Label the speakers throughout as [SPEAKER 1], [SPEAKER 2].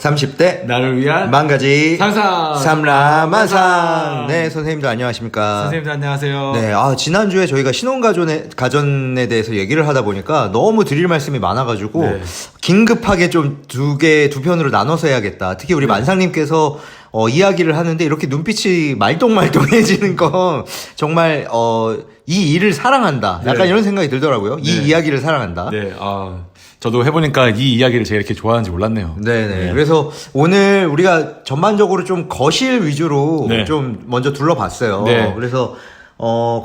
[SPEAKER 1] 30대
[SPEAKER 2] 나를 위한
[SPEAKER 1] 만가지
[SPEAKER 2] 상상
[SPEAKER 1] 삼라만상. 네, 선생님들 안녕하십니까?
[SPEAKER 2] 선생님들 안녕하세요.
[SPEAKER 1] 네, 지난주에 저희가 신혼가전에 대해서 얘기를 하다 보니까 너무 드릴 말씀이 많아가지고
[SPEAKER 2] 네.
[SPEAKER 1] 긴급하게 좀 두 편으로 나눠서 해야겠다. 특히 우리 만상님께서 이야기를 하는데 이렇게 눈빛이 말똥말똥해지는 건 정말 이 일을 사랑한다. 약간
[SPEAKER 2] 네.
[SPEAKER 1] 이런 생각이 들더라고요. 이
[SPEAKER 2] 네.
[SPEAKER 1] 이야기를 사랑한다.
[SPEAKER 2] 네, 저도 해보니까 이 이야기를 제가 이렇게 좋아하는지 몰랐네요.
[SPEAKER 1] 네네.
[SPEAKER 2] 네.
[SPEAKER 1] 그래서 오늘 우리가 전반적으로 좀 거실 위주로
[SPEAKER 2] 네.
[SPEAKER 1] 좀 먼저 둘러봤어요.
[SPEAKER 2] 네.
[SPEAKER 1] 그래서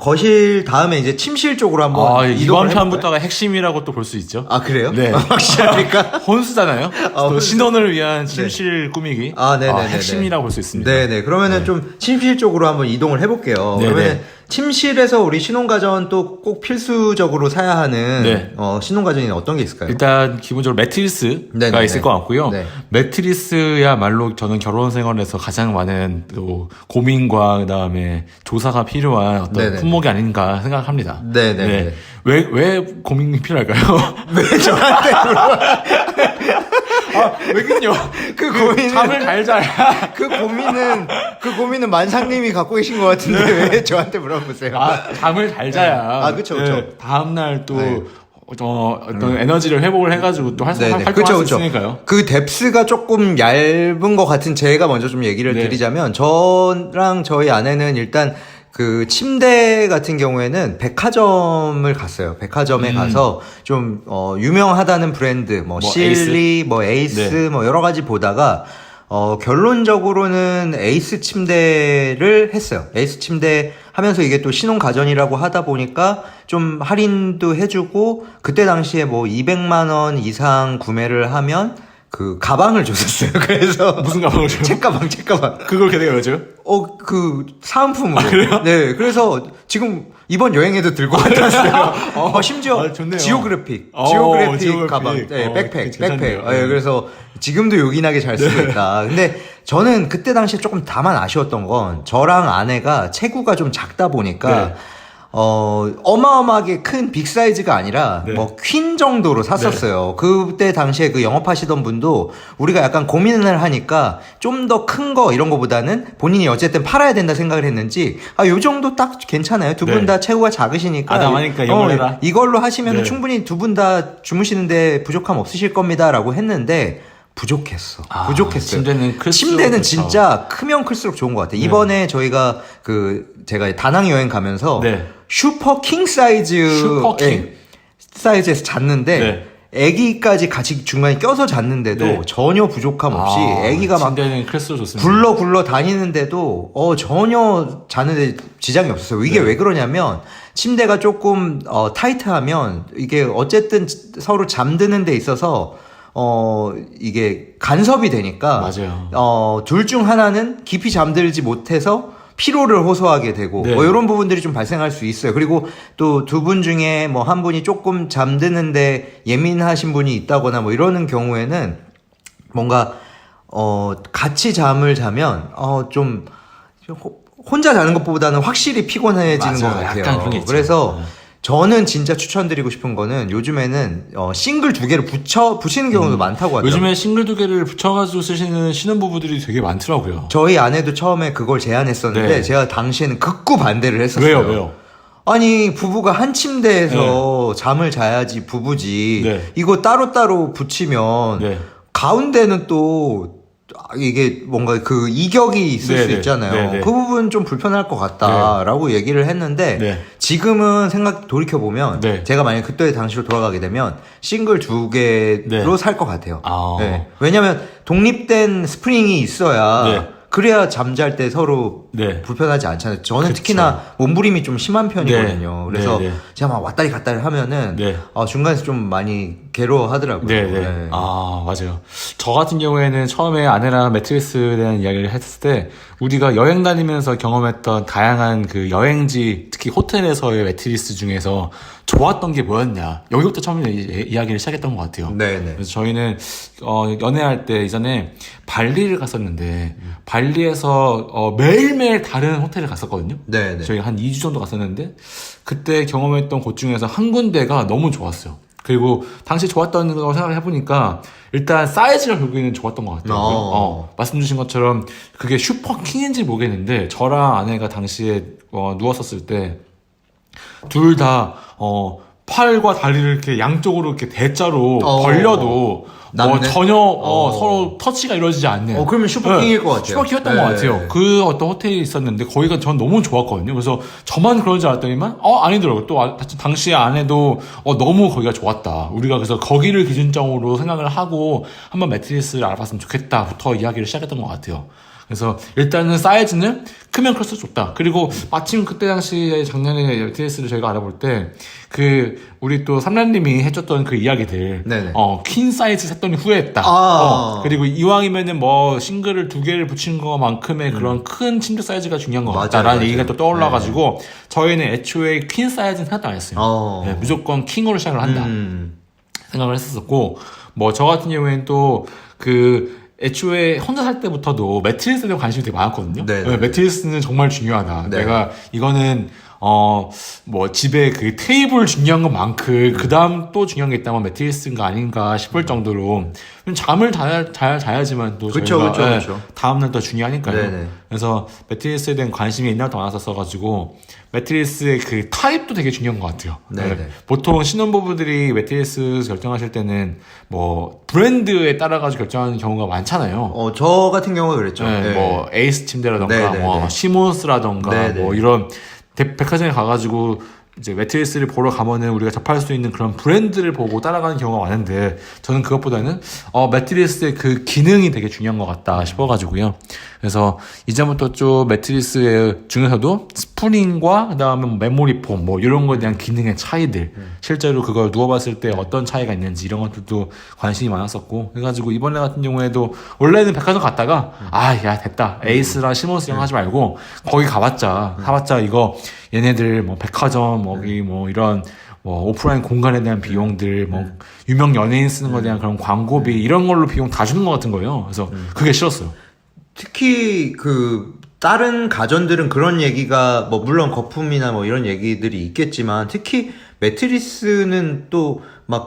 [SPEAKER 1] 거실 다음에 이제 침실 쪽으로 한번
[SPEAKER 2] 이번
[SPEAKER 1] 이동을 해볼까요?
[SPEAKER 2] 편부터가 핵심이라고 또 볼 수 있죠.
[SPEAKER 1] 아, 그래요?
[SPEAKER 2] 네.
[SPEAKER 1] 확실합니까?
[SPEAKER 2] 혼수잖아요. 또
[SPEAKER 1] 혼수.
[SPEAKER 2] 신혼을 위한 침실 꾸미기.
[SPEAKER 1] 네네네.
[SPEAKER 2] 핵심이라고 볼 수 있습니다.
[SPEAKER 1] 네네. 그러면은 좀 침실 쪽으로 한번 이동을 해볼게요.
[SPEAKER 2] 네네.
[SPEAKER 1] 그러면은 침실에서 우리 신혼가전 또 꼭 필수적으로 사야 하는
[SPEAKER 2] 네.
[SPEAKER 1] 신혼가전이 어떤 게 있을까요?
[SPEAKER 2] 일단 기본적으로 매트리스가
[SPEAKER 1] 네네네.
[SPEAKER 2] 있을 것 같고요.
[SPEAKER 1] 네.
[SPEAKER 2] 매트리스야말로 저는 결혼 생활에서 가장 많은 또 고민과 그다음에 조사가 필요한 어떤
[SPEAKER 1] 네네네.
[SPEAKER 2] 품목이 아닌가 생각합니다.
[SPEAKER 1] 네네네.
[SPEAKER 2] 네. 왜 고민이 필요할까요?
[SPEAKER 1] 왜 저한테 물어봐?
[SPEAKER 2] 왜긴요?
[SPEAKER 1] 그 고민은
[SPEAKER 2] 잠을 잘 자야.
[SPEAKER 1] 그 고민은 만상님이 갖고 계신 것 같은데 왜 저한테 물어보세요?
[SPEAKER 2] 잠을 잘 자야.
[SPEAKER 1] 그쵸.
[SPEAKER 2] 다음날 또
[SPEAKER 1] 네.
[SPEAKER 2] 어떤 에너지를 회복을 해가지고 또 활동할 수 있으니까요.
[SPEAKER 1] 그 뎁스가 조금 얇은 것 같은 제가 먼저 좀 얘기를
[SPEAKER 2] 네.
[SPEAKER 1] 드리자면 저랑 저희 아내는 일단 그 침대 같은 경우에는 백화점을 갔어요. 백화점에 가서 좀 유명하다는 브랜드 실리, 에이스
[SPEAKER 2] 네.
[SPEAKER 1] 여러 가지 보다가 결론적으로는 에이스 침대를 했어요. 에이스 침대 하면서 이게 또 신혼가전이라고 하다 보니까 좀 할인도 해주고 그때 당시에 200만 원 이상 구매를 하면 그 가방을 줬었어요. 그래서
[SPEAKER 2] 무슨 가방을 줘요?
[SPEAKER 1] 책가방.
[SPEAKER 2] 그걸 걔네가 왜 줘요?
[SPEAKER 1] 그 사은품으로.
[SPEAKER 2] 그래요?
[SPEAKER 1] 네. 그래서 지금 이번 여행에도 들고 갔다 왔어요. 심지어
[SPEAKER 2] 좋네요.
[SPEAKER 1] 지오그래픽
[SPEAKER 2] 지오그래픽.
[SPEAKER 1] 가방. 네, 백팩.
[SPEAKER 2] 괜찮네요.
[SPEAKER 1] 네, 그래서 지금도 요긴하게 잘 쓰고 있다. 근데 저는 그때 당시에 조금 다만 아쉬웠던 건 저랑 아내가 체구가 좀 작다 보니까
[SPEAKER 2] 네.
[SPEAKER 1] 어마어마하게 큰 빅 사이즈가 아니라
[SPEAKER 2] 네.
[SPEAKER 1] 퀸 정도로 샀었어요. 그때 당시에 그 영업하시던 분도 우리가 약간 고민을 하니까 좀 더 큰 거 이런 거보다는 본인이 어쨌든 팔아야 된다 생각을 했는지 요 정도 딱 괜찮아요. 두 분 다 체구가 작으시니까
[SPEAKER 2] 아담하니까 이용해라.
[SPEAKER 1] 이걸로 하시면
[SPEAKER 2] 네.
[SPEAKER 1] 충분히 두 분 다 주무시는데 부족함 없으실 겁니다라고 했는데 부족했어요.
[SPEAKER 2] 침대는
[SPEAKER 1] 진짜 크면 클수록 좋은 것 같아요. 이번에 저희가 제가 다낭 여행 가면서
[SPEAKER 2] 네.
[SPEAKER 1] 슈퍼 킹 사이즈에서 잤는데 애기까지 같이 중간에 껴서 잤는데도 전혀 부족함 없이 애기가 막
[SPEAKER 2] 침대는 클수록 좋습니다.
[SPEAKER 1] 굴러 다니는데도 전혀 자는데 지장이 없었어요. 이게 왜 그러냐면 침대가 조금 타이트하면 이게 어쨌든 서로 잠드는 데 있어서 이게 간섭이 되니까
[SPEAKER 2] 맞아요.
[SPEAKER 1] 둘 중 하나는 깊이 잠들지 못해서 피로를 호소하게 되고 이런 부분들이 좀 발생할 수 있어요. 그리고 또 두 분 중에 한 분이 조금 잠드는데 예민하신 분이 있다거나 이러는 경우에는 뭔가 같이 잠을 자면 좀 혼자 자는 것보다는 확실히 피곤해지는 것 같아요.
[SPEAKER 2] 약간 그런 게 있죠.
[SPEAKER 1] 그래서 저는 진짜 추천드리고 싶은 거는 요즘에는 싱글 2개를 붙이는 경우도 많다고 하더라고요.
[SPEAKER 2] 요즘에 싱글 2개를 붙여가지고 쓰시는 신혼부부들이 되게 많더라고요.
[SPEAKER 1] 저희 아내도 처음에 그걸 제안했었는데 제가 당시에는 극구 반대를 했었어요.
[SPEAKER 2] 왜요?
[SPEAKER 1] 아니 부부가 한 침대에서 잠을 자야지 부부지. 이거 따로따로 붙이면 가운데는 또 이게 뭔가 그 이격이 있을 수 있잖아요. 그 부분 좀 불편할 것 같다라고 얘기를 했는데 지금은 돌이켜보면 제가 만약에 그때 당시로 돌아가게 되면 싱글 2개로 살 것 같아요. 왜냐면 독립된 스프링이 있어야 그래야 잠잘 때 서로 불편하지 않잖아요. 저는 특히나 몸부림이 좀 심한 편이거든요. 그래서 제가 막 왔다리 갔다리 하면은 중간에서 좀 많이 괴로워하더라고요.
[SPEAKER 2] 맞아요. 저 같은 경우에는 처음에 아내랑 매트리스에 대한 이야기를 했을 때 우리가 여행 다니면서 경험했던 다양한 그 여행지, 특히 호텔에서의 매트리스 중에서 좋았던 게 뭐였냐, 여기부터 처음에 이야기를 시작했던 것 같아요. 그래서 저희는 연애할 때 이전에 발리를 갔었는데 발리에서 매일매일 다른 호텔을 갔었거든요. 저희가 한 2주 정도 갔었는데 그때 경험했던 곳 중에서 한 군데가 너무 좋았어요. 그리고 당시 좋았던 거 생각을 해보니까 일단 사이즈가 결국에는 좋았던 것 같아요. 말씀 주신 것처럼 그게 슈퍼 킹인지 모르겠는데 저랑 아내가 당시에 누웠었을 때 둘 다 팔과 다리를 이렇게 양쪽으로 이렇게 대자로 벌려도 전혀 서로 터치가 이루어지지 않는.
[SPEAKER 1] 그러면 슈퍼킹일 것 같아요.
[SPEAKER 2] 슈퍼킹이었던 것 같아요. 그 어떤 호텔이 있었는데 거기가 전 너무 좋았거든요. 그래서 저만 그런 줄 알았더니만 아니더라고요. 또 당시에 아내도 너무 거기가 좋았다. 우리가 그래서 거기를 기준점으로 생각을 하고 한번 매트리스를 알아봤으면 좋겠다부터 이야기를 시작했던 것 같아요. 그래서 일단은 사이즈는 크면 클수록 좋다. 그리고 마침 그때 당시에 작년에 매트리스를 저희가 알아볼 때 우리 또 삼란님이 해줬던 그 이야기들 퀸 사이즈 샀더니 후회했다. 그리고 이왕이면은 싱글을 2개를 붙이는 것만큼의 그런 큰 침대 사이즈가 중요한 것 같다라는 얘기가 또 떠올라가지고 저희는 애초에 퀸 사이즈는 생각도 안 했어요. 무조건 킹으로 시작을 한다 생각을 했었고 저 같은 경우에는 또 애초에 혼자 살 때부터도 매트리스에 대한 관심이 되게 많았거든요. 매트리스는 정말 중요하다. 내가 이거는 집에 그 테이블 중요한 것만큼 그 다음 또 중요한 게 있다면 매트리스인가 아닌가 싶을 정도로 잠을 잘 자야지만 또 저희가 다음날 더 중요하니까요. 그래서 매트리스에 대한 관심이 옛날부터 많았었어가지고 매트리스의 그 타입도 되게 중요한 것 같아요. 보통 신혼부부들이 매트리스 결정하실 때는 브랜드에 따라가지고 결정하는 경우가 많잖아요.
[SPEAKER 1] 저 같은 경우가 그랬죠.
[SPEAKER 2] 에이스 침대라던가 시몬스라던가 이런 백화점에 가가지고 이제 매트리스를 보러 가면은 우리가 접할 수 있는 그런 브랜드를 보고 따라가는 경우가 많은데 저는 그것보다는 매트리스의 그 기능이 되게 중요한 것 같다 싶어가지고요. 그래서 이제부터 좀 매트리스 중에서도 스프링과 그다음에 메모리 폼 이런 거에 대한 기능의 차이들 실제로 그걸 누워봤을 때 어떤 차이가 있는지 이런 것들도 관심이 많았었고 그래가지고 이번에 같은 경우에도 원래는 백화점 갔다가 야 됐다 에이스랑 시몬스랑 하지 말고 거기 사봤자 이거 얘네들 백화점 이런 오프라인 공간에 대한 비용들 유명 연예인 쓰는 거에 대한 그런 광고비 이런 걸로 비용 다 주는 것 같은 거예요. 그래서 그게 싫었어요.
[SPEAKER 1] 특히 다른 가전들은 그런 얘기가 물론 거품이나 이런 얘기들이 있겠지만 특히 매트리스는 또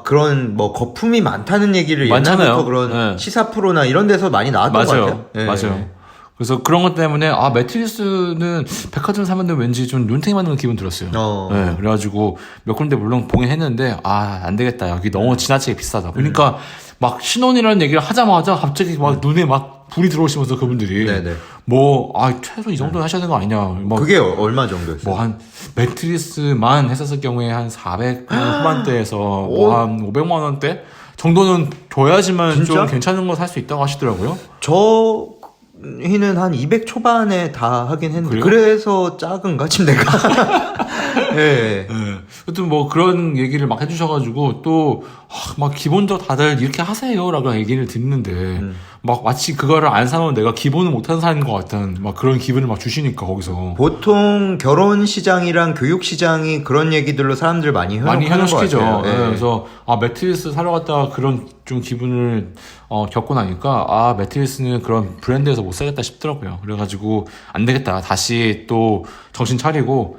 [SPEAKER 1] 그런 거품이 많다는 얘기를 옛날부터 그런 시사 프로나 이런 데서 많이 나왔던 것 같아요.
[SPEAKER 2] 맞아요. 그래서 그런 것 때문에 매트리스는 백화점 사면 왠지 좀 눈탱이 맞는 기분 들었어요. 그래가지고 몇 군데 물론 보긴 했는데 안 되겠다. 여기 너무 지나치게 비싸다. 그러니까 신혼이라는 얘기를 하자마자 갑자기 눈에 불이 들어오시면서 그분들이 최소 이 정도는 하셔야 되는 거 아니냐.
[SPEAKER 1] 그게 얼마 정도였어요?
[SPEAKER 2] 매트리스만 했었을 경우에 한 400만 후반대에서 한 500만 원대 정도는 줘야지만 좀 괜찮은 거 살 수 있다고 하시더라고요.
[SPEAKER 1] 저희는 한 200 초반에 다 하긴 했는데 그래서 작은가 침대가.
[SPEAKER 2] 하여튼 그런 얘기를 막 해주셔가지고 또 기본적으로 다들 이렇게 하세요라고 얘기를 듣는데 마치 그거를 안 사면 내가 기본을 못하는 사람인 것 같은 그런 기분을 주시니까 거기서
[SPEAKER 1] 보통 결혼 시장이랑 교육 시장이 그런 얘기들로 사람들 많이
[SPEAKER 2] 현혹시키죠. 그래서 매트리스 사러 갔다가 그런 좀 기분을 겪고 나니까 매트리스는 그런 브랜드에서 못 사겠다 싶더라고요. 그래가지고 안 되겠다. 다시 또 정신 차리고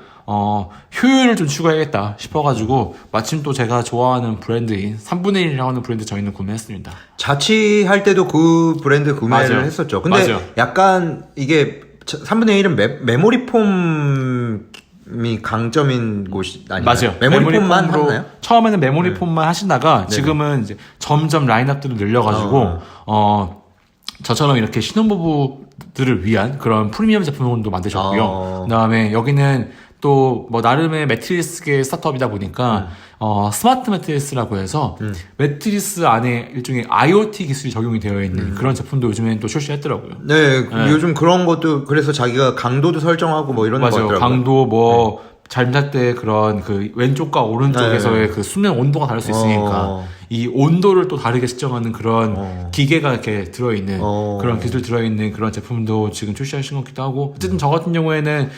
[SPEAKER 2] 효율을 좀 추가해야겠다 싶어가지고 마침 또 제가 좋아하는 브랜드인 3분의 1이라고 하는 브랜드 저희는 구매했습니다.
[SPEAKER 1] 자취할 때도 그 브랜드 구매를 했었죠. 근데 약간 이게 3분의 1은 메모리 폼이 강점인 곳이 아니에요?
[SPEAKER 2] 맞아요.
[SPEAKER 1] 메모리 폼만 하나요?
[SPEAKER 2] 처음에는 메모리 폼만 하시다가 지금은 이제 점점 라인업들을 늘려가지고 저처럼 이렇게 신혼부부들을 위한 그런 프리미엄 제품도 만드셨고요. 그다음에 여기는 또 나름의 매트리스계 스타트업이다 보니까 스마트 매트리스라고 해서 매트리스 안에 일종의 IoT 기술이 적용이 되어 있는 그런 제품도 요즘엔 또 출시했더라고요.
[SPEAKER 1] 요즘 그런 것도 그래서 자기가 강도도 설정하고 이런 거 같더라고요.
[SPEAKER 2] 강도 잠잘 때 그런 왼쪽과 오른쪽에서의 그 수면 온도가 다를 수 있으니까 이 온도를 또 다르게 측정하는 그런 기계가 이렇게 들어있는 그런 기술 들어있는 그런 제품도 지금 출시하신 것 같기도 하고 어쨌든 저 같은 경우에는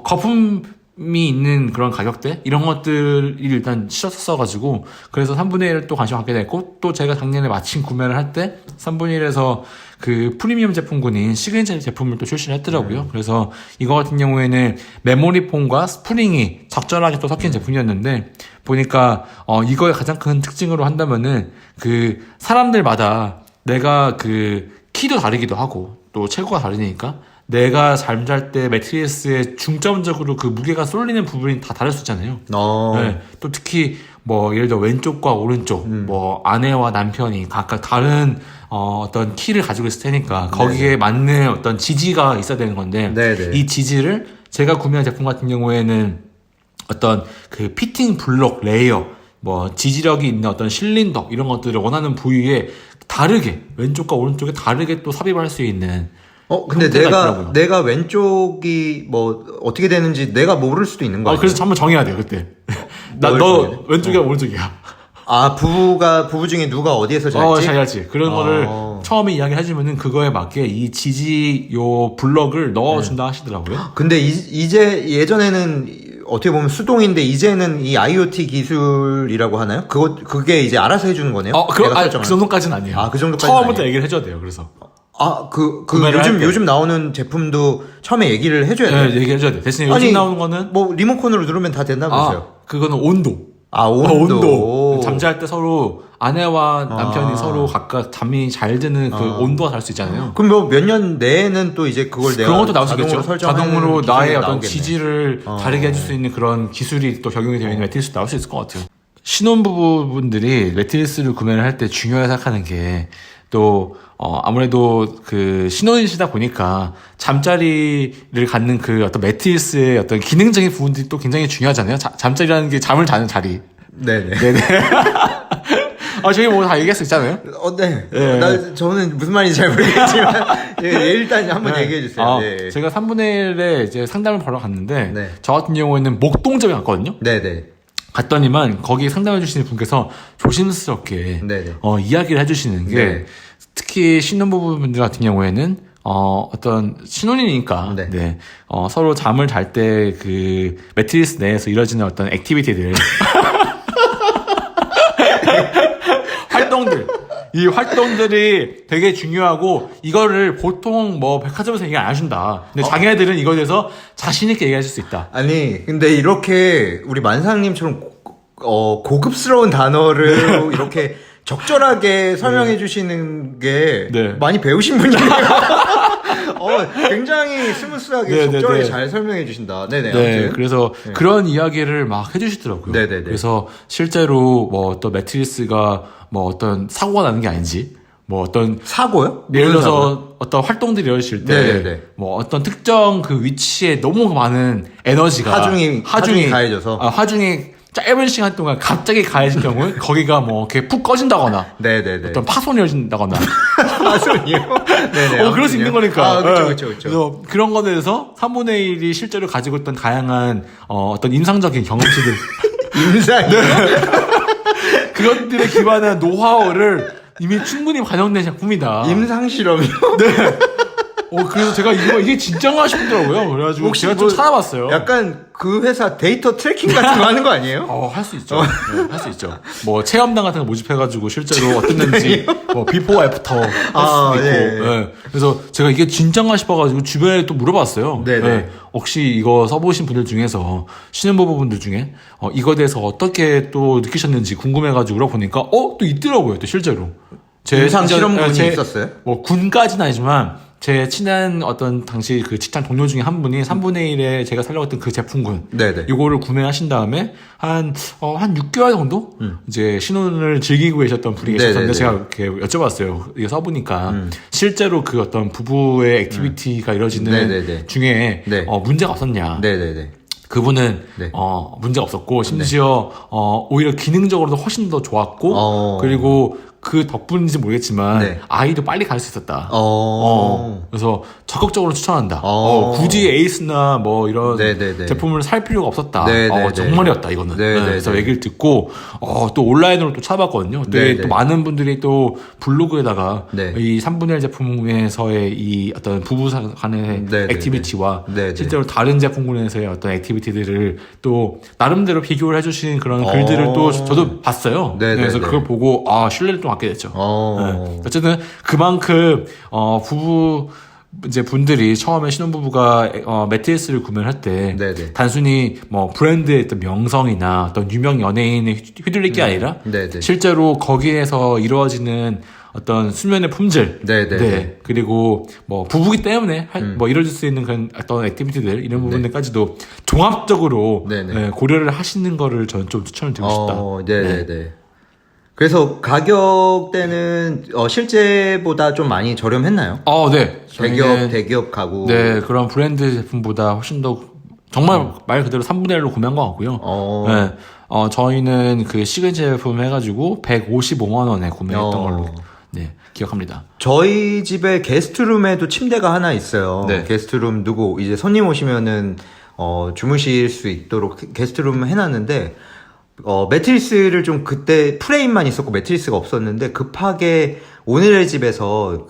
[SPEAKER 2] 거품이 있는 그런 가격대 이런 것들이 일단 싫었어가지고 그래서 3분의 1을 또 관심 갖게 됐고 또 제가 작년에 마침 구매를 할 때 3분의 1에서 그 프리미엄 제품군인 시그니처 제품을 또 출시를 했더라고요. 그래서 이거 같은 경우에는 메모리 폼과 스프링이 적절하게 또 섞인 제품이었는데 보니까 이거의 가장 큰 특징으로 한다면은 그 사람들마다 내가 그 키도 다르기도 하고 또 체구가 다르니까 내가 잠잘 때 매트리스에 중점적으로 그 무게가 쏠리는 부분이 다 다를 수 있잖아요. 네. 또 특히 뭐 예를 들어 왼쪽과 오른쪽 뭐 아내와 남편이 각각 다른 어떤 키를 가지고 있을 테니까 거기에 네네. 맞는 어떤 지지가 있어야 되는 건데 네네. 이 지지를 제가 구매한 제품 같은 경우에는 어떤 그 피팅 블록 레이어 뭐 지지력이 있는 어떤 실린더 이런 것들을 원하는 부위에 다르게 왼쪽과 오른쪽에 다르게 또 삽입할 수 있는
[SPEAKER 1] 근데 내가 왼쪽이 뭐 어떻게 되는지 내가 모를 수도 있는 거야.
[SPEAKER 2] 그래서 한번 정해야 돼요 그때. 너 왼쪽이야 오른쪽이야.
[SPEAKER 1] 부부 중에 누가 어디에서 잘지?
[SPEAKER 2] 잘지. 그런 거를 처음에 이야기 해주면은 그거에 맞게 이 지지 요 블럭을 넣어준다 하시더라고요.
[SPEAKER 1] 근데 이제 예전에는 어떻게 보면 수동인데 이제는 이 IoT 기술이라고 하나요? 그게 이제 알아서 해주는 거네요?
[SPEAKER 2] 그 정도까지는 아니에요.
[SPEAKER 1] 그 정도까지는
[SPEAKER 2] 처음부터
[SPEAKER 1] 아니에요.
[SPEAKER 2] 얘기를 해줘야 돼요. 그래서.
[SPEAKER 1] 요즘 나오는 제품도 처음에 얘기를 해줘야 돼요?
[SPEAKER 2] 네, 얘기해줘야 돼. 대신에 요즘 나오는 거는.
[SPEAKER 1] 뭐, 리모컨으로 누르면 다 된다면서요?
[SPEAKER 2] 그거는 온도.
[SPEAKER 1] 온도.
[SPEAKER 2] 잠잘 때 서로 아내와 남편이 서로 각각 잠이 잘 드는 그 온도가 다를 수 있잖아요.
[SPEAKER 1] 그럼 뭐 몇 년 내에는 또 이제 그걸 내가
[SPEAKER 2] 그런 것도 나올 수 있겠죠. 자동으로 나의 어떤
[SPEAKER 1] 나오겠네.
[SPEAKER 2] 지지를 다르게 해줄 수 있는 그런 기술이 또 적용이 되어 있는 매트리스 나올 수 있을 것 같아요. 신혼부부분들이 매트리스를 구매를 할 때 중요하게 생각하는 게 또 아무래도 그 신혼이시다 보니까 잠자리를 갖는 그 어떤 매트리스의 어떤 기능적인 부분들이 또 굉장히 중요하잖아요. 잠자리라는 게 잠을 자는 자리.
[SPEAKER 1] 네네.
[SPEAKER 2] 저희 뭐 다 얘기할 수 있잖아요.
[SPEAKER 1] 네. 저는 무슨 말인지 잘 모르겠지만 일단 한번 얘기해 주세요. 네.
[SPEAKER 2] 제가 3분의 1에 이제 상담을 보러 갔는데 저 같은 경우에는 목동점에 갔거든요. 네네. 갔더니만 거기 상담해 주시는 분께서 조심스럽게 이야기를 해주시는 게 특히 신혼부부분들 같은 경우에는 어떤 신혼이니까 서로 잠을 잘 때 그 매트리스 내에서 이루어지는 어떤 액티비티들 이 활동들이 되게 중요하고 이거를 보통 뭐 백화점에서 얘기 안 해준다. 근데 자기네들은 이거에 대해서 자신 있게 얘기해 줄 수 있다.
[SPEAKER 1] 아니 근데 이렇게 우리 만상님처럼 고급스러운 단어를 이렇게 적절하게 설명해 주시는 게 많이 배우신 분이에요. 굉장히 스무스하게 적절하게 잘 설명해 주신다.
[SPEAKER 2] 그래서 그런 이야기를 막 해주시더라고요. 그래서 실제로 뭐 어떤 매트리스가 뭐 어떤 사고가 나는 게 아닌지, 뭐 어떤
[SPEAKER 1] 사고요?
[SPEAKER 2] 예를 들어서 어떤 활동들이 이루어질 때, 뭐 어떤 특정 그 위치에 너무 많은 에너지가
[SPEAKER 1] 하중이 가해져서
[SPEAKER 2] 하중이 짧은 시간 동안 갑자기 가해질 경우에 거기가 뭐 이렇게 푹 꺼진다거나 어떤 파손이 이어진다거나
[SPEAKER 1] 파손이요?
[SPEAKER 2] 그럴 수 있는 거니까.
[SPEAKER 1] 그렇죠.
[SPEAKER 2] 그래서 그런 거에 대해서 3분의 1이 실제로 가지고 있던 다양한 어떤 임상적인 경험치들 그것들에 기반한 노하우를 이미 충분히 반영된 작품이다.
[SPEAKER 1] 임상 실험이요?
[SPEAKER 2] 그래서 제가 이게 진짠가 싶더라고요. 그래가지고
[SPEAKER 1] 혹시
[SPEAKER 2] 제가 좀 찾아봤어요.
[SPEAKER 1] 약간 그 회사 데이터 트래킹 같은 거 하는 거 아니에요?
[SPEAKER 2] 할 수 있죠. 할 수 있죠. 뭐 체험단 같은 거 모집해가지고 실제로 어땠는지 뭐 비포 애프터 할 수도 있고. 그래서 제가 이게 진짠가 싶어가지고 주변에 또 물어봤어요. 혹시 이거 써보신 분들 중에서 신혼부부분들 중에 이거에 대해서 어떻게 또 느끼셨는지 궁금해가지고 물어보니까 또 있더라고요. 또 실제로.
[SPEAKER 1] 임상 실험군이 있었어요?
[SPEAKER 2] 뭐 군까지는 아니지만 제 친한 어떤 당시 그 직장 동료 중에 한 분이 3분의 1에 제가 살려고 했던 그 제품군. 요거를 구매하신 다음에 한 6개월 정도? 이제 신혼을 즐기고 계셨던 분이 계셨는데 제가 이렇게 여쭤봤어요. 이거 써보니까 실제로 그 어떤 부부의 액티비티가 이루어지는 중에 문제가 없었냐. 그분은 문제가 없었고 심지어 오히려 기능적으로도 훨씬 더 좋았고 그리고 그 덕분인지 모르겠지만 아이도 빨리 갈 수 있었다. 그래서 적극적으로 추천한다. 굳이 에이스나 뭐 이런 제품을 살 필요가 없었다. 정말이었다 이거는. 그래서 얘기를 듣고 또 온라인으로 또 찾아봤거든요. 또 많은 분들이 또 블로그에다가 이 3분의 1 제품에서의 이 어떤 부부 간의 액티비티와 실제로 다른 제품군에서의 어떤 액티비티들을 또 나름대로 비교를 해주신 그런 글들을 또 저도 봤어요. 그래서 그걸 보고 신뢰를 또 갖게 됐죠. 어쨌든 그만큼 부부 이제 분들이 처음에 신혼부부가 매트리스를 구매를 할 때 단순히 뭐 브랜드의 어떤 명성이나 어떤 유명 연예인의 휘둘릴 게 아니라 실제로 거기에서 이루어지는 어떤 수면의 품질, 그리고 뭐 부부기 때문에 뭐 이루어질 수 있는 그런 어떤 액티비티들 이런 부분들까지도 종합적으로 고려를 하시는 거를 저는 좀 추천을 드리고 싶다.
[SPEAKER 1] 그래서 가격대는 실제보다 좀 많이 저렴했나요?
[SPEAKER 2] 네.
[SPEAKER 1] 대기업 가구.
[SPEAKER 2] 네, 그런 브랜드 제품보다 훨씬 더 정말 말 그대로 3분의 1로 구매한 것 같고요. 저희는 그 시그니처 제품 해가지고 155만 원에 구매했던 걸로 기억합니다.
[SPEAKER 1] 저희 집에 게스트룸에도 침대가 하나 있어요. 게스트룸 두고 이제 손님 오시면은 주무실 수 있도록 게스트룸 해놨는데 매트리스를 좀 그때 프레임만 있었고 매트리스가 없었는데 급하게 오늘의 집에서